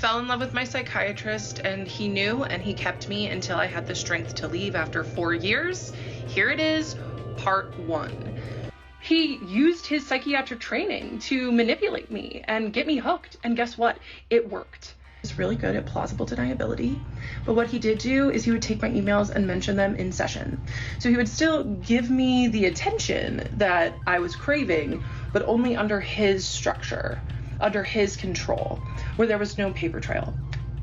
Fell in love with my psychiatrist, and he knew, and he kept me until I had the strength to leave after 4 years. Here it is, part 1. He used his psychiatric training to manipulate me and get me hooked, and guess what? It worked. He's really good at plausible deniability, but what he did do is he would take my emails and mention them in session. So he would still give me the attention that I was craving, but only under his structure, under his control, where there was no paper trail.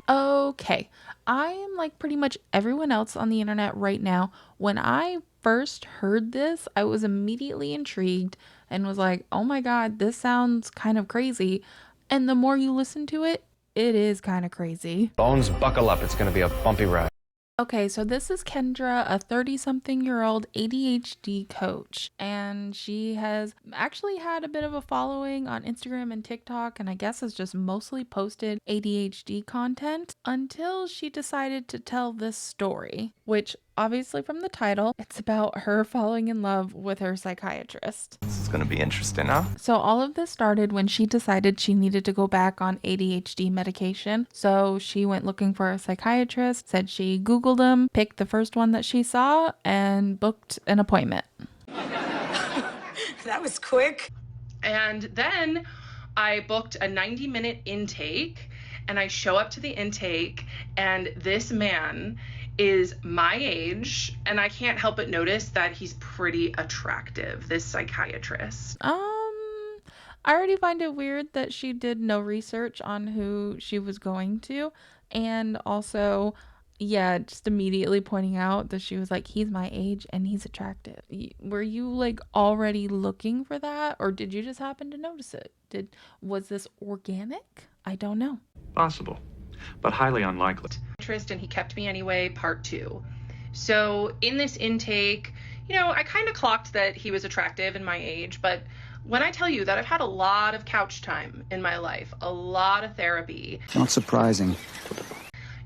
Okay, I am like pretty much everyone else on the internet right now. When I first heard this, I was immediately intrigued and was like, oh my God, this sounds kind of crazy. And the more you listen to it, it is kind of crazy. Bones, buckle up. It's going to be a bumpy ride. Okay, so this is Kendra, a 30-something-year-old ADHD coach, and she has actually had a bit of a following on Instagram and TikTok, and I guess has just mostly posted ADHD content until she decided to tell this story, which obviously from the title, it's about her falling in love with her psychiatrist. This is going to be interesting, huh? So all of this started when she decided she needed to go back on ADHD medication. So she went looking for a psychiatrist, said she Googled him, picked the first one that she saw, and booked an appointment. That was quick. And then I booked a 90-minute intake, and I show up to the intake, and this man is my age, and I can't help but notice that he's pretty attractive, this psychiatrist. I already find it weird that she did no research on who she was going to, and also, yeah, just immediately pointing out that she was like, he's my age and he's attractive. Were you like already looking for that, or did you just happen to notice it? Was this organic? I don't know. Possible, but highly unlikely. And he kept me anyway, part 2. So in this intake, I kind of clocked that he was attractive in my age, but when I tell you that I've had a lot of couch time in my life, a lot of therapy. Not surprising.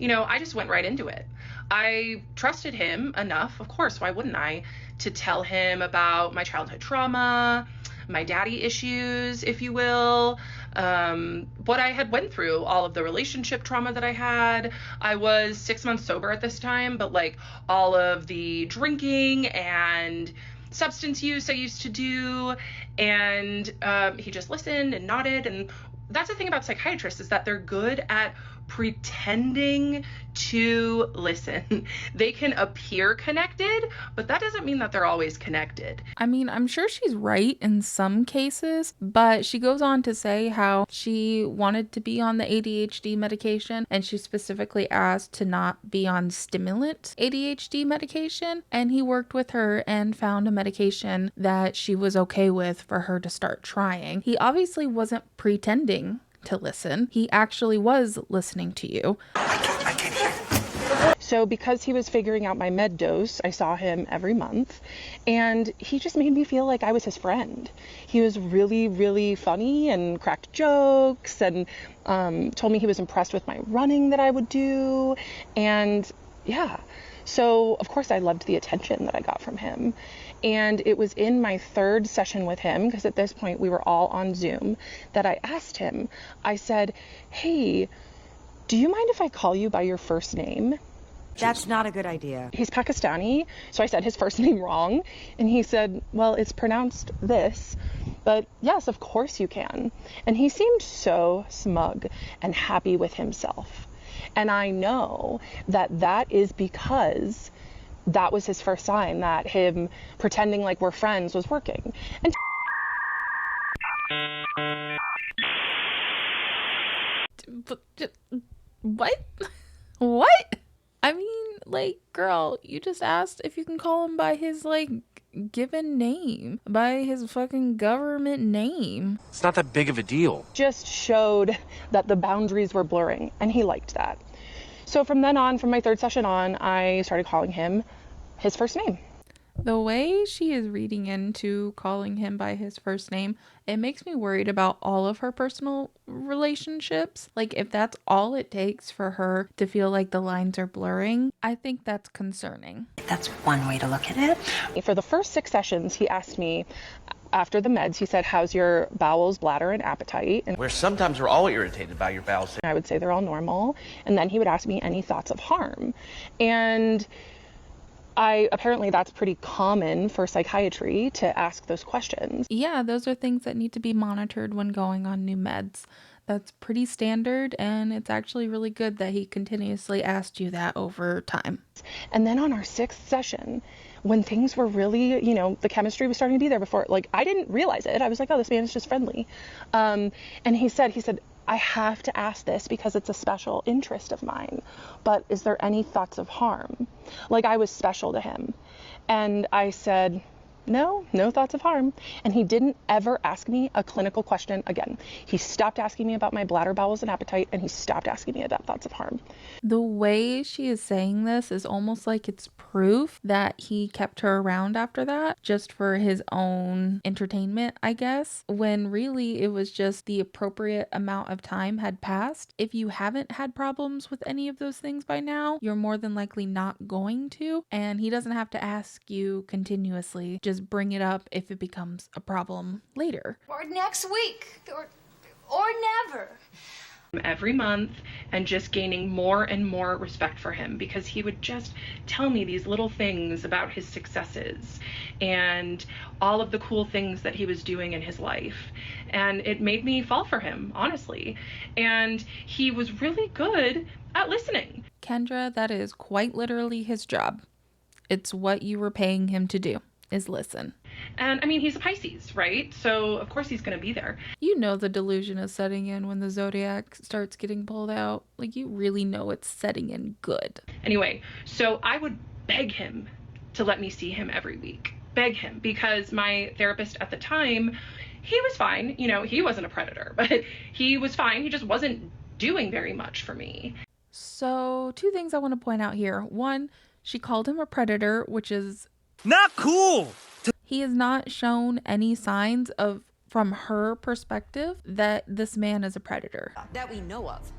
I just went right into it. I trusted him enough, of course, why wouldn't I, to tell him about my childhood trauma, my daddy issues, if you will, what I had went through, all of the relationship trauma that I had. I was 6 months sober at this time, but like all of the drinking and substance use I used to do, and he just listened and nodded. And that's the thing about psychiatrists, is that they're good at pretending to listen. They can appear connected, but that doesn't mean that they're always connected. I mean, I'm sure she's right in some cases, but she goes on to say how she wanted to be on the ADHD medication, and she specifically asked to not be on stimulant ADHD medication, and he worked with her and found a medication that she was okay with for her to start trying. He obviously wasn't pretending to listen. He actually was listening to you. I can't hear. So because he was figuring out my med dose, I saw him every month, and he just made me feel like I was his friend. He was really, really funny and cracked jokes, and told me he was impressed with my running that I would do. And yeah, so of course I loved the attention that I got from him. And it was in my 3rd session with him, because at this point we were all on Zoom, that I asked him, I said, hey, do you mind if I call you by your first name? That's not a good idea. He's Pakistani, so I said his first name wrong. And he said, well, it's pronounced this, but yes, of course you can. And he seemed so smug and happy with himself. And I know that that is because that was his first sign that him pretending like we're friends was working. And What? What? I mean, like, girl, you just asked if you can call him by his, like, given name, by his fucking government name. It's not that big of a deal. just showed that the boundaries were blurring, and he liked that. So from then on, from my 3rd session on, I started calling him his first name. The way she is reading into calling him by his first name, it makes me worried about all of her personal relationships. Like, if that's all it takes for her to feel like the lines are blurring, I think that's concerning. That's one way to look at it. For the first 6 sessions, he asked me after the meds, he said, how's your bowels, bladder, and appetite? And Where sometimes we're all irritated by your bowels. I would say they're all normal. And then he would ask me any thoughts of harm. And apparently that's pretty common for psychiatry to ask those questions. Yeah, those are things that need to be monitored when going on new meds. That's pretty standard, and it's actually really good that he continuously asked you that over time. And then on our 6th session, when things were really, the chemistry was starting to be there before, I didn't realize it. I was like, oh, this man is just friendly. And he said, I have to ask this because it's a special interest of mine, but is there any thoughts of harm? I was special to him. And I said, no thoughts of harm. And he didn't ever ask me a clinical question again. He stopped asking me about my bladder, bowels, and appetite, and he stopped asking me about thoughts of harm. The way she is saying this is almost like it's proof that he kept her around after that, just for his own entertainment, I guess, when really it was just the appropriate amount of time had passed. If you haven't had problems with any of those things by now, you're more than likely not going to, and he doesn't have to ask you continuously. Just bring it up if it becomes a problem later. Or next week, or never. Every month, and just gaining more and more respect for him, because he would just tell me these little things about his successes and all of the cool things that he was doing in his life. And it made me fall for him, honestly. And he was really good at listening. Kendra, that is quite literally his job. It's what you were paying him to do, is listen. And I mean, he's a Pisces, right? So of course he's going to be there. You know the delusion is setting in when the zodiac starts getting pulled out. You really know it's setting in good. Anyway, so I would beg him to let me see him every week. Beg him, because my therapist at the time, he was fine. He wasn't a predator, but he was fine. He just wasn't doing very much for me. So 2 things I want to point out here. 1, she called him a predator, which is Not cool! he has not shown any signs of, from her perspective, that this man is a predator. That we know of.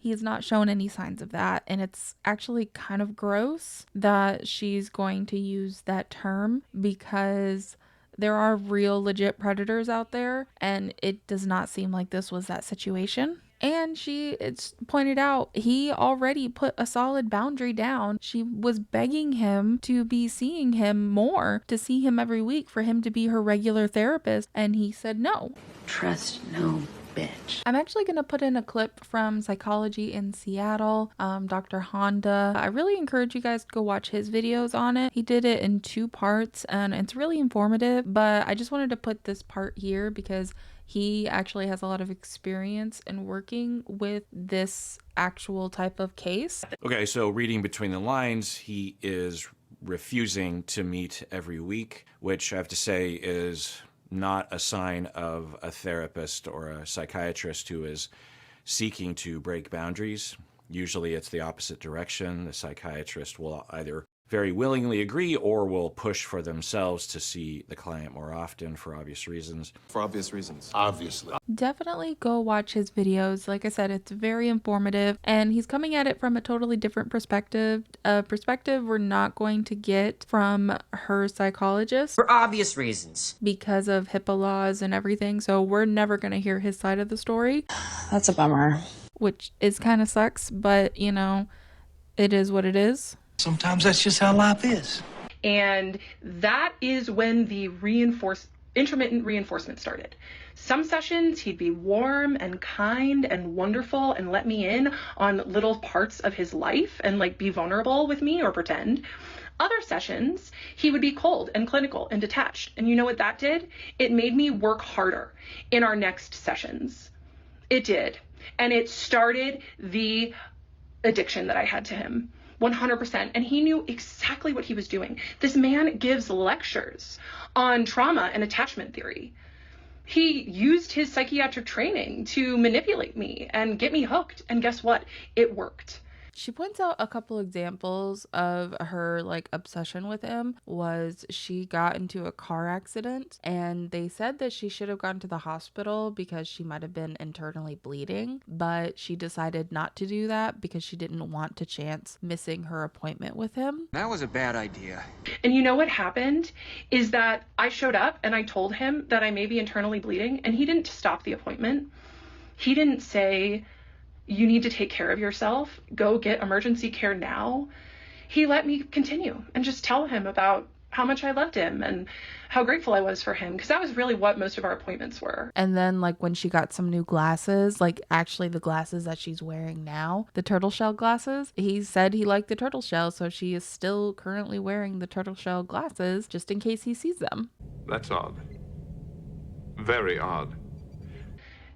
He has not shown any signs of that, and it's actually kind of gross that she's going to use that term, because there are real legit predators out there, and it does not seem like this was that situation. And it's pointed out he already put a solid boundary down. She was begging him to be seeing him more, to see him every week, for him to be her regular therapist, and he said no. Trust no bitch. I'm actually going to put in a clip from Psychology in Seattle, Dr. Honda. I really encourage you guys to go watch his videos on it. He did it in 2 parts, and it's really informative, but I just wanted to put this part here because he actually has a lot of experience in working with this actual type of case. Okay, so reading between the lines, he is refusing to meet every week, which I have to say is not a sign of a therapist or a psychiatrist who is seeking to break boundaries. Usually it's the opposite direction. The psychiatrist will either very willingly agree or will push for themselves to see the client more often for obvious reasons. For obvious reasons. Obviously. Definitely go watch his videos. Like I said, it's very informative, and he's coming at it from a totally different perspective. A perspective we're not going to get from Her Psychiatrist. For obvious reasons. Because of HIPAA laws and everything, so we're never going to hear his side of the story. That's a bummer. Which is kind of sucks, but it is what it is. Sometimes that's just how life is. And that is when the intermittent reinforcement started. Some sessions he'd be warm and kind and wonderful and let me in on little parts of his life and be vulnerable with me or pretend. Other sessions, he would be cold and clinical and detached. And you know what that did? It made me work harder in our next sessions. It did. And it started the addiction that I had to him. 100%. And he knew exactly what he was doing. This man gives lectures on trauma and attachment theory. He used his psychiatric training to manipulate me and get me hooked. And guess what? It worked. She points out a couple examples of her like obsession with him was she got into a car accident and they said that she should have gone to the hospital because she might have been internally bleeding, but she decided not to do that because she didn't want to chance missing her appointment with him. That was a bad idea. And you know what happened is that I showed up and I told him that I may be internally bleeding, and he didn't stop the appointment. He didn't say, you need to take care of yourself, go get emergency care now. He let me continue and just tell him about how much I loved him and how grateful I was for him, because that was really what most of our appointments were. And then like when she got some new glasses, like actually the glasses that she's wearing now, the turtle shell glasses, he said he liked the turtle shell, so she is still currently wearing the turtle shell glasses just in case he sees them. That's odd. Very odd.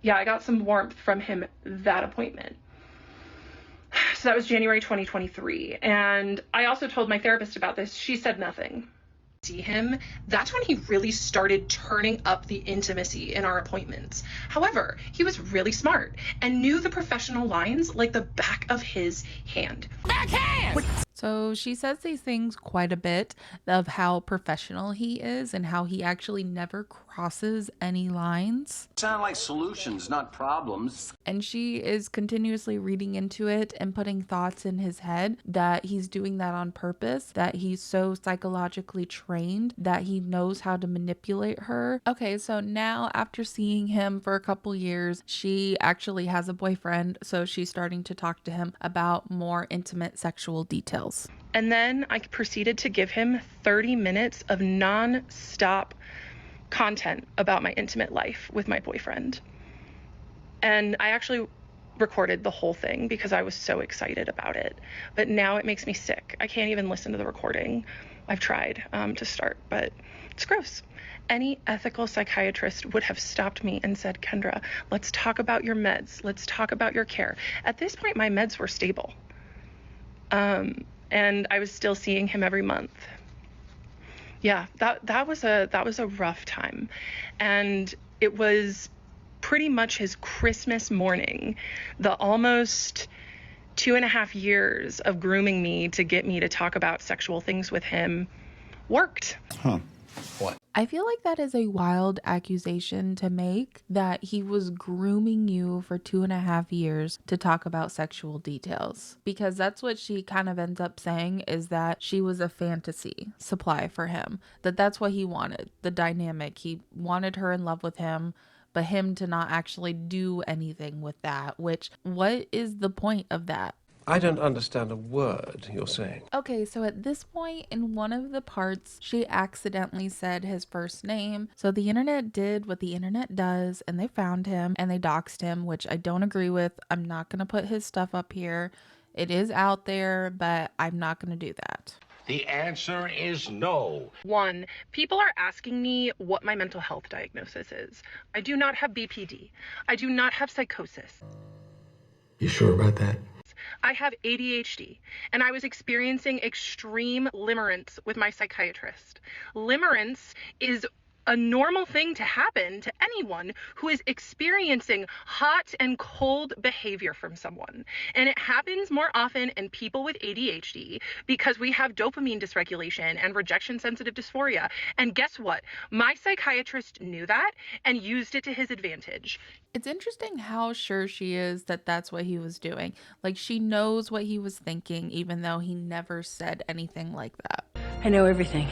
Yeah, I got some warmth from him that appointment. So that was January 2023. And I also told my therapist about this. She said nothing. See him, that's when he really started turning up the intimacy in our appointments. However, he was really smart and knew the professional lines like the back of his hand. Backhand! So she says these things quite a bit of how professional he is and how he actually never crosses any lines. Sound like solutions, not problems. And she is continuously reading into it and putting thoughts in his head that he's doing that on purpose, that he's so psychologically trained that he knows how to manipulate her. Okay, so now after seeing him for a couple years, she actually has a boyfriend, so she's starting to talk to him about more intimate sexual details. And then I proceeded to give him 30 minutes of non-stop content about my intimate life with my boyfriend. And I actually recorded the whole thing because I was so excited about it. But now it makes me sick. I can't even listen to the recording. I've tried to start, but it's gross. Any ethical psychiatrist would have stopped me and said, Kendra, let's talk about your meds. Let's talk about your care. At this point, my meds were stable. And I was still seeing him every month. Yeah, that was a rough time. And it was pretty much his Christmas morning, the almost 2.5 years of grooming me to get me to talk about sexual things with him worked. Huh. What? I feel like that is a wild accusation to make, that he was grooming you for 2.5 years to talk about sexual details, because that's what she kind of ends up saying, is that she was a fantasy supply for him, that's what he wanted, the dynamic. He wanted her in love with him, but him to not actually do anything with that, which, what is the point of that? I don't understand a word you're saying. Okay, so at this point in one of the parts, she accidentally said his first name. So the internet did what the internet does, and they found him and they doxed him, which I don't agree with. I'm not going to put his stuff up here. It is out there, but I'm not going to do that. The answer is no. 1, people are asking me what my mental health diagnosis is. I do not have BPD. I do not have psychosis. You sure about that? I have ADHD, and I was experiencing extreme limerence with my psychiatrist. Limerence is a normal thing to happen to anyone who is experiencing hot and cold behavior from someone. And it happens more often in people with ADHD because we have dopamine dysregulation and rejection sensitive dysphoria. And guess what? My psychiatrist knew that and used it to his advantage. It's interesting how sure she is that that's what he was doing. Like, she knows what he was thinking, even though he never said anything like that. I know everything.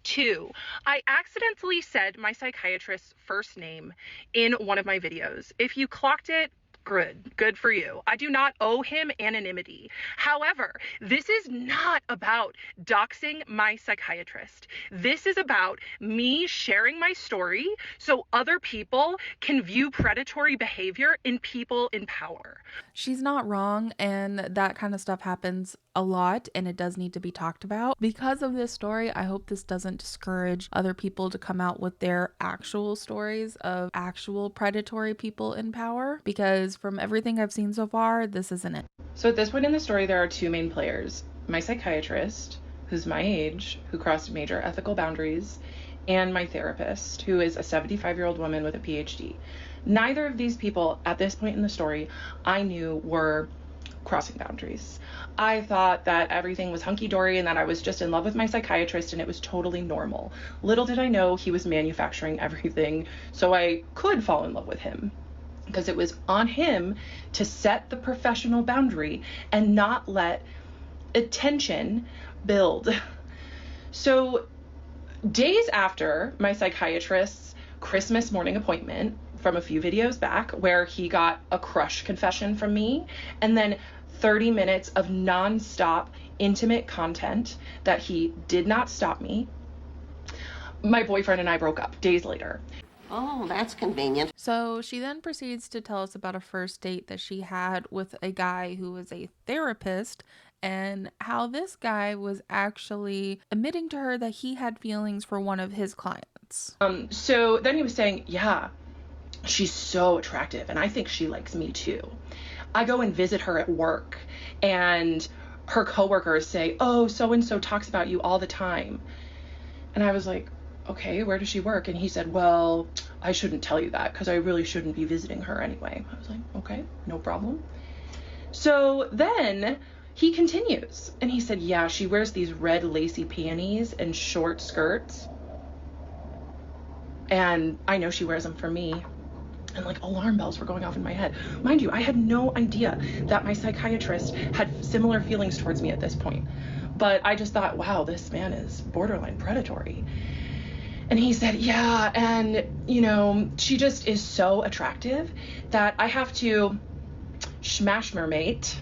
2, I accidentally said my psychiatrist's first name in one of my videos. If you clocked it, good for you. I do not owe him anonymity. However, this is not about doxing my psychiatrist. This is about me sharing my story so other people can view predatory behavior in people in power. She's not wrong, and that kind of stuff happens a lot, and it does need to be talked about. Because of this story, I hope this doesn't discourage other people to come out with their actual stories of actual predatory people in power, because from everything I've seen so far, this isn't it. So at this point in the story, there are 2 main players. My psychiatrist, who's my age, who crossed major ethical boundaries, and my therapist, who is a 75-year-old woman with a PhD. Neither of these people at this point in the story I knew were crossing boundaries. I thought that everything was hunky-dory and that I was just in love with my psychiatrist and it was totally normal. Little did I know he was manufacturing everything so I could fall in love with him, because it was on him to set the professional boundary and not let attention build. So days after my psychiatrist's Christmas morning appointment from a few videos back, where he got a crush confession from me, and then 30 minutes of non-stop intimate content that he did not stop me, my boyfriend and I broke up days later. Oh, that's convenient. So she then proceeds to tell us about a first date that she had with a guy who was a therapist, and how this guy was actually admitting to her that he had feelings for one of his clients. So then he was saying, yeah, she's so attractive and I think she likes me too. I go and visit her at work and her coworkers say, oh, so-and-so talks about you all the time. And I was like, okay, where does she work? And he said, well, I shouldn't tell you that because I really shouldn't be visiting her anyway. I was like, okay, no problem. So then he continues and he said, yeah, she wears these red lacy panties and short skirts. And I know she wears them for me. And like alarm bells were going off in my head. Mind you, I had no idea that my psychiatrist had similar feelings towards me at this point. But I just thought, wow, this man is borderline predatory. And he said, yeah, and you know, she just is so attractive that I have to smash her mate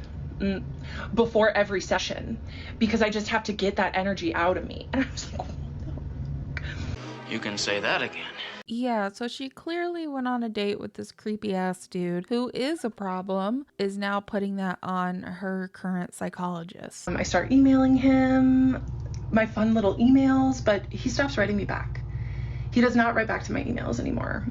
before every session because I just have to get that energy out of me. And I was like, You can say that again. Yeah, so she clearly went on a date with this creepy ass dude who is a problem, is now putting that on her current psychologist. I start emailing him my fun little emails, but he stops writing me back. He does not write back to my emails anymore.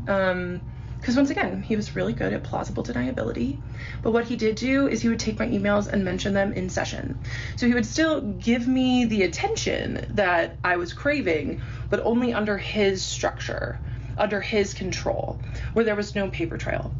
Because once again, he was really good at plausible deniability. But what he did do is he would take my emails and mention them in session. So he would still give me the attention that I was craving, but only under his structure, under his control, where there was no paper trail.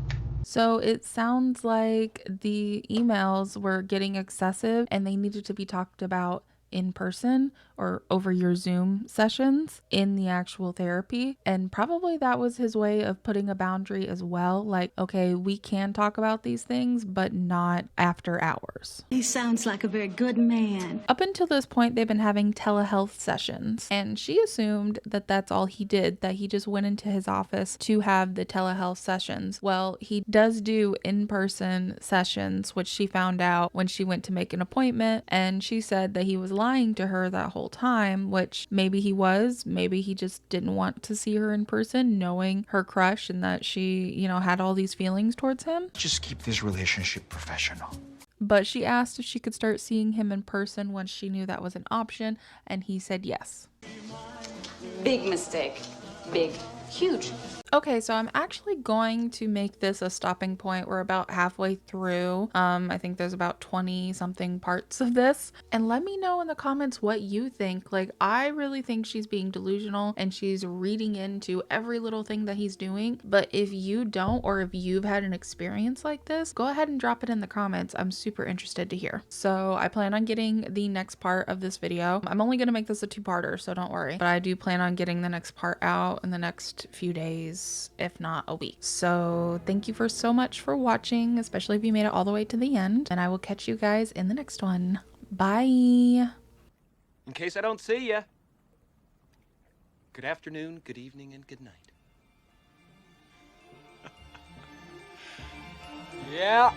So it sounds like the emails were getting excessive and they needed to be talked about in person or over your Zoom sessions in the actual therapy. And probably that was his way of putting a boundary as well. Like, okay, we can talk about these things, but not after hours. He sounds like a very good man. Up until this point, they've been having telehealth sessions, and she assumed that that's all he did, that he just went into his office to have the telehealth sessions. Well, he does do in-person sessions, which she found out when she went to make an appointment, and she said that he was lying to her that whole time, which maybe he was, maybe he just didn't want to see her in person, knowing her crush and that she, you know, had all these feelings towards him. Just keep this relationship professional. But she asked if she could start seeing him in person once she knew that was an option, and he said yes. Big mistake. Big. Huge. Okay, so I'm actually going to make this a stopping point. We're about halfway through. I think there's about 20 something parts of this. And let me know in the comments what you think. Like, I really think she's being delusional and she's reading into every little thing that he's doing. But if you don't, or if you've had an experience like this, go ahead and drop it in the comments. I'm super interested to hear. So I plan on getting the next part of this video. I'm only going to make this a two-parter, so don't worry. But I do plan on getting the next part out in the next few days, if not a week. So thank you so much for watching, especially if you made it all the way to the end, and I will catch you guys in the next one. Bye. In case I don't see ya, good afternoon, good evening, and good night. Yeah.